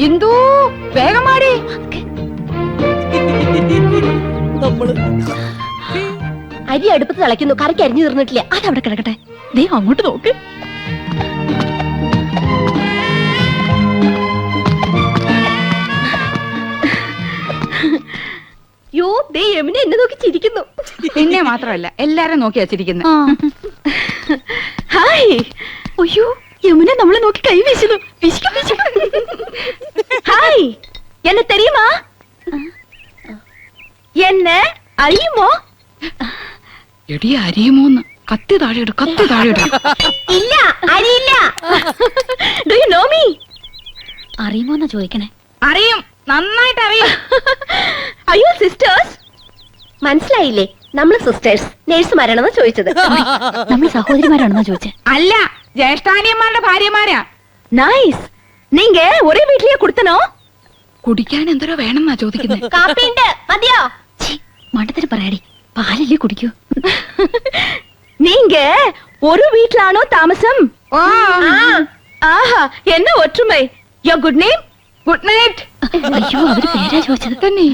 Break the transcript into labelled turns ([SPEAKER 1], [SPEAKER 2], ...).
[SPEAKER 1] ഇന്ദു വേഗം മാടി.
[SPEAKER 2] അരി അടുപ്പത്ത് തിളയ്ക്കുന്നു, കറിക്ക് അരിഞ്ഞു തീർന്നിട്ടില്ല.
[SPEAKER 1] അതവിടെ കിടക്കട്ടെ. ദേ അങ്ങോട്ട് നോക്ക്.
[SPEAKER 2] യോ ദേ യമുന എന്നെ നോക്കി ചിരിക്കുന്നു.
[SPEAKER 1] പിന്നെ മാത്രമല്ല എല്ലാരും നോക്കി വച്ചിരിക്കുന്നു.
[SPEAKER 2] ഹായ്.
[SPEAKER 1] അയ്യോ യമുന നമ്മളെ നോക്കി കൈ വീശുന്നു.
[SPEAKER 2] ഹായ്, എന്നെ തെരിയുമാ? എന്നെ അറിയുമോ?
[SPEAKER 1] എടി അരിയുമോന്ന്. കത്തി താഴെയിടും, കത്തി താഴെയിടും.
[SPEAKER 2] ഇല്ല, അറിയില്ല. Do you know me?
[SPEAKER 1] അറിയുമോന്നാ ചോദിക്കണേ. അറിയും, നന്നായിട്ട് അറിയും.
[SPEAKER 2] അയ്യോ സിസ്റ്റേഴ്സ്, മനസ്സിലായില്ലേ? നമ്മള് സിസ്റ്റേഴ്സ് നേഴ്സുമാരാണെന്ന് ചോദിച്ചത്.
[SPEAKER 1] നമ്മൾ സഹോദരിമാരാണെന്നാ ചോദിച്ചേ. അല്ല, ജ്യേഷ്ഠാനിയന്മാരുടെ ഭാര്യമാരാ.
[SPEAKER 2] നൈസ്. നീങ്ക ഒരേ വീട്ടിലേ കൊടുത്തനോ?
[SPEAKER 1] കുടിക്കാൻ എന്തോരോ വേണമെന്നാ ചോദിക്കുന്നത്.
[SPEAKER 2] കാപ്പിണ്ട്, മതിയോ?
[SPEAKER 1] മണ്ടത്തിന് പറയാടി, പാലല്ലേ കുടിക്കൂ.
[SPEAKER 2] നീങ്ക ഒരു വീട്ടിലാണോ താമസം? ആഹാ, എന്ന ഒற்றுമൈ. യോ ഗുഡ് നെയിം?
[SPEAKER 1] Good night. അയ്യോ അവര് പേരാ ചോദിച്ചത് തന്നെ.